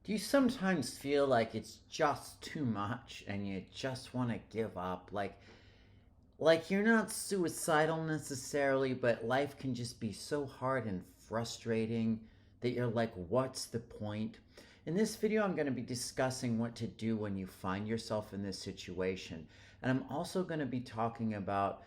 Do you sometimes feel like it's just too much and you just want to give up? Like you're not suicidal necessarily, but life can just be so hard and frustrating that you're like, what's the point? In this video, I'm going to be discussing what to do when you find yourself in this situation. And I'm also going to be talking about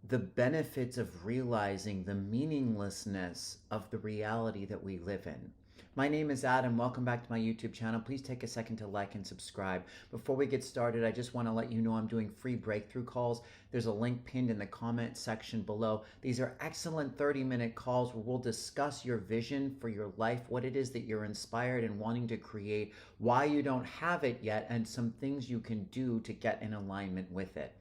the benefits of realizing the meaninglessness of the reality that we live in. My name is Adam. Welcome back to my YouTube channel. Please take a second to like and subscribe. Before we get started, I just want to let you know I'm doing free breakthrough calls. There's a link pinned in the comment section below. These are excellent 30-minute calls where we'll discuss your vision for your life, what it is that you're inspired and wanting to create, why you don't have it yet, and some things you can do to get in alignment with it.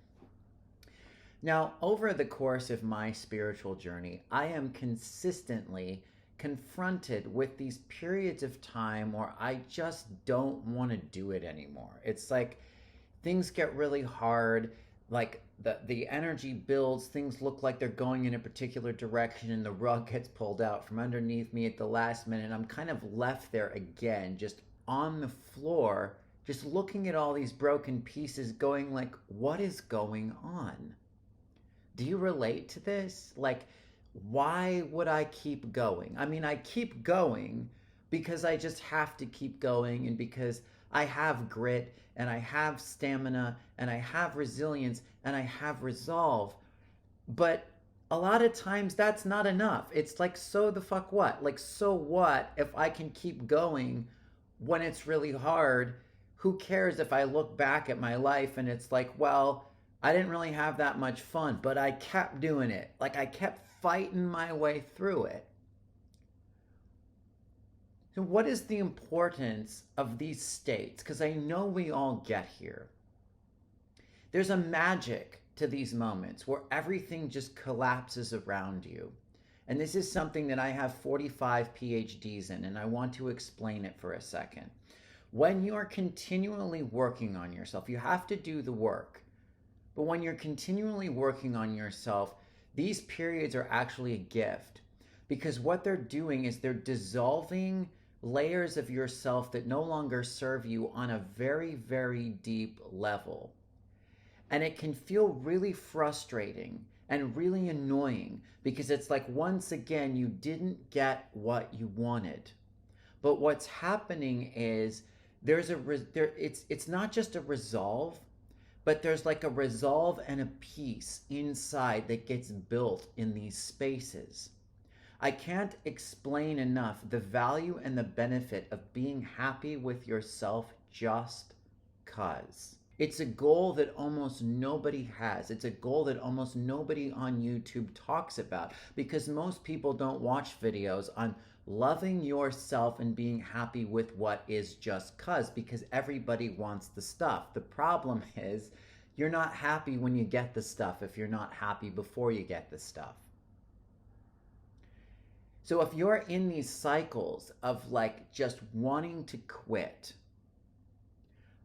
Now, over the course of my spiritual journey, I am consistently confronted with these periods of time where I just don't want to do it anymore. It's like things get really hard, like the energy builds, things look like they're going in a particular direction, and the rug gets pulled out from underneath me at the last minute. I'm kind of left there again, just on the floor, just looking at all these broken pieces, going like, what is going on? Do you relate to this? Like, why would I keep going? I mean, I keep going because I just have to keep going, and because I have grit and I have stamina and I have resilience and I have resolve. But a lot of times that's not enough. It's like, so the fuck what? Like, so what if I can keep going when it's really hard? Who cares if I look back at my life and it's like, well, I didn't really have that much fun, but I kept doing it. Like, I kept fighting my way through it. So, what is the importance of these states? Because I know we all get here. There's a magic to these moments where everything just collapses around you. And this is something that I have 45 PhDs in, and I want to explain it for a second. When you're continually working on yourself, you have to do the work. But when you're continually working on yourself, these periods are actually a gift, because what they're doing is they're dissolving layers of yourself that no longer serve you on a very, very deep level. And it can feel really frustrating and really annoying, because it's like, once again, you didn't get what you wanted. But what's happening is it's not just a resolve, but there's like a resolve and a peace inside that gets built in these spaces. I can't explain enough the value and the benefit of being happy with yourself just 'cause. It's a goal that almost nobody has. It's a goal that almost nobody on YouTube talks about, because most people don't watch videos on loving yourself and being happy with what is just 'cause, because everybody wants the stuff. The problem is you're not happy when you get the stuff if you're not happy before you get the stuff. So if you're in these cycles of like just wanting to quit,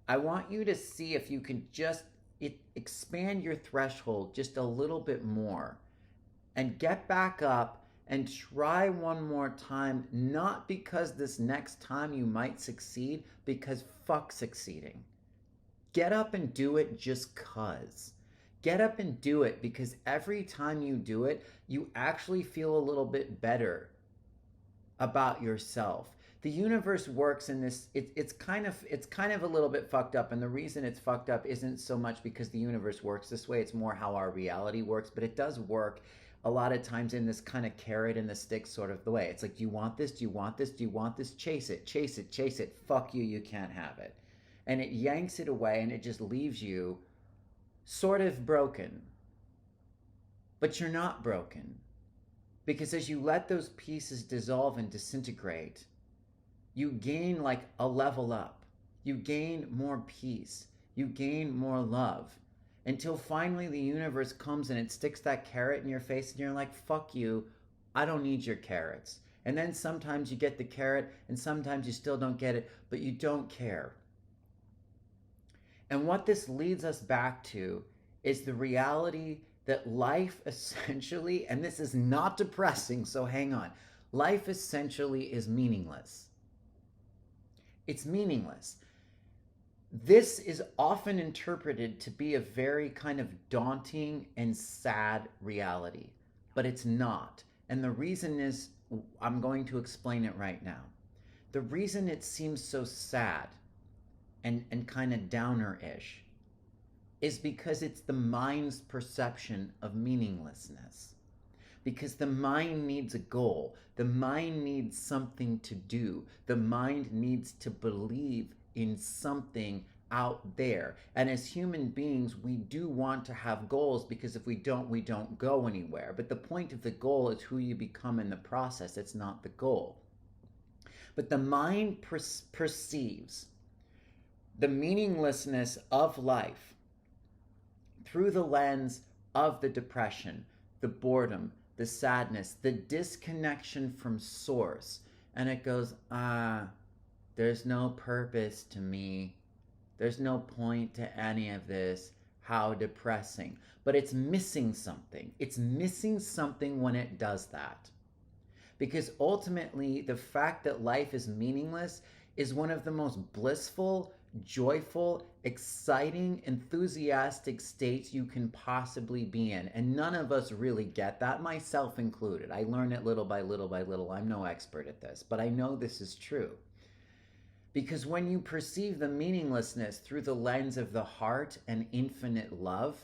I want you to see if you can just expand your threshold just a little bit more and get back up and try one more time, not because this next time you might succeed, because fuck succeeding. Get up and do it just 'cause. Get up and do it because every time you do it, you actually feel a little bit better about yourself. The universe works in this, it's kind of a little bit fucked up, and the reason it's fucked up isn't so much because the universe works this way, it's more how our reality works, but it does work a lot of times in this kind of carrot and the stick sort of the way. It's like, do you want this? Do you want this? Do you want this? Chase it, chase it, chase it. Fuck you, you can't have it. And it yanks it away, and it just leaves you sort of broken. But you're not broken, because as you let those pieces dissolve and disintegrate, you gain like a level up. You gain more peace. You gain more love, until finally the universe comes and it sticks that carrot in your face, and you're like, fuck you, I don't need your carrots. And then sometimes you get the carrot, and sometimes you still don't get it, but you don't care. And what this leads us back to is the reality that life essentially, and this is not depressing, so hang on, life essentially is meaningless. It's meaningless. This is often interpreted to be a very kind of daunting and sad reality, but it's not. And the reason is, I'm going to explain it right now. The reason it seems so sad and kind of downer ish is because it's the mind's perception of meaninglessness. Because the mind needs a goal, the mind needs something to do, the mind needs to believe in something out there. And as human beings, we do want to have goals, because if we don't go anywhere. But the point of the goal is who you become in the process, it's not the goal. But the mind perceives the meaninglessness of life through the lens of the depression, the boredom, the sadness, the disconnection from source. And it goes, there's no purpose to me. There's no point to any of this. How depressing. But it's missing something. It's missing something when it does that. Because ultimately, the fact that life is meaningless is one of the most blissful, joyful, exciting, enthusiastic states you can possibly be in. And none of us really get that, myself included. I learn it little by little by little. I'm no expert at this, but I know this is true. Because when you perceive the meaninglessness through the lens of the heart and infinite love,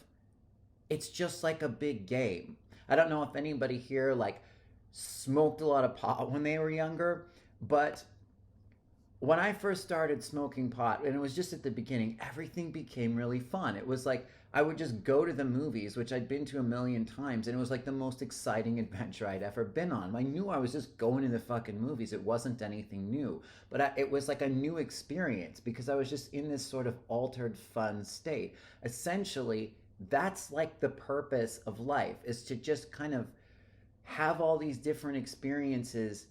it's just like a big game. I don't know if anybody here smoked a lot of pot when they were younger, but when I first started smoking pot, and it was just at the beginning, everything became really fun. It was like I would just go to the movies, which I'd been to a million times, and it was like the most exciting adventure I'd ever been on. I knew I was just going to the fucking movies. It wasn't anything new, but it was like a new experience because I was just in this sort of altered fun state. Essentially, that's like the purpose of life, is to just kind of have all these different experiences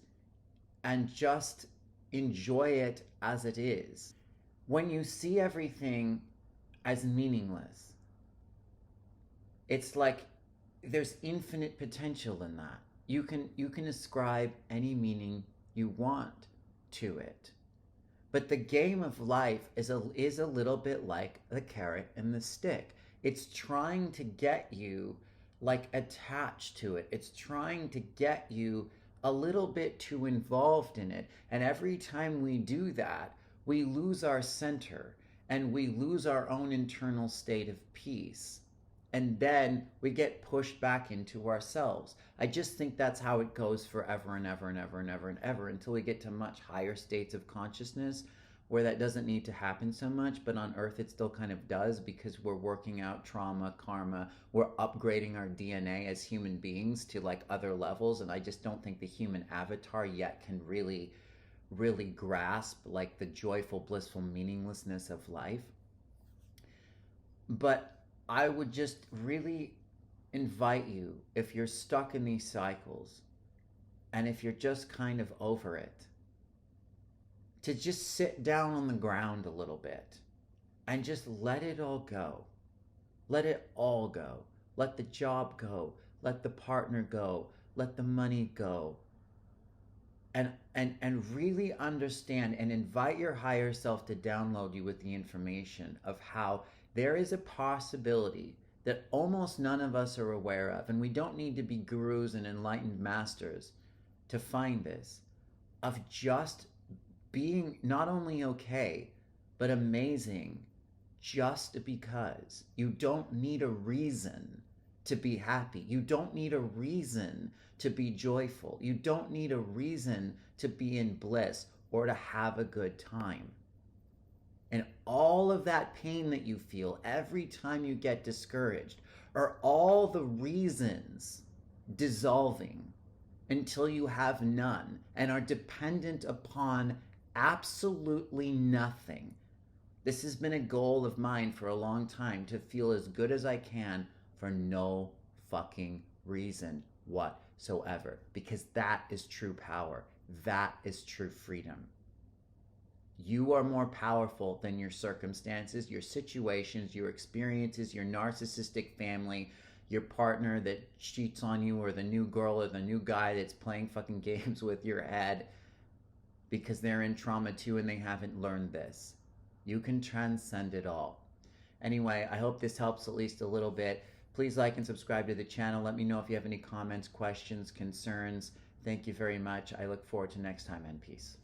and just enjoy it as it is. When you see everything as meaningless, it's like there's infinite potential in that. You can ascribe any meaning you want to it. But the game of life is a little bit like the carrot and the stick. It's trying to get you attached to it. It's trying to get you a little bit too involved in it. And every time we do that, we lose our center and we lose our own internal state of peace. And then we get pushed back into ourselves. I just think that's how it goes forever and ever and ever and ever and ever until we get to much higher states of consciousness where that doesn't need to happen so much, but on Earth it still kind of does because we're working out trauma, karma, we're upgrading our DNA as human beings to other levels, and I just don't think the human avatar yet can really grasp the joyful, blissful meaninglessness of life. But I would just really invite you, if you're stuck in these cycles, and if you're just kind of over it, to just sit down on the ground a little bit and just let it all go. Let it all go. Let the job go. Let the partner go. Let the money go. And really understand and invite your higher self to download you with the information of how there is a possibility that almost none of us are aware of, and we don't need to be gurus and enlightened masters to find this, of just being not only okay, but amazing just because. You don't need a reason to be happy. You don't need a reason to be joyful. You don't need a reason to be in bliss or to have a good time. And all of that pain that you feel every time you get discouraged are all the reasons dissolving until you have none and are dependent upon absolutely nothing. This has been a goal of mine for a long time, to feel as good as I can for no fucking reason whatsoever, because that is true power. That is true freedom. You are more powerful than your circumstances, your situations, your experiences, your narcissistic family, your partner that cheats on you, or the new girl or the new guy that's playing fucking games with your head. because they're in trauma too and they haven't learned this. You can transcend it all. Anyway, I hope this helps at least a little bit. Please like and subscribe to the channel. Let me know if you have any comments, questions, concerns. Thank you very much. I look forward to next time, and peace.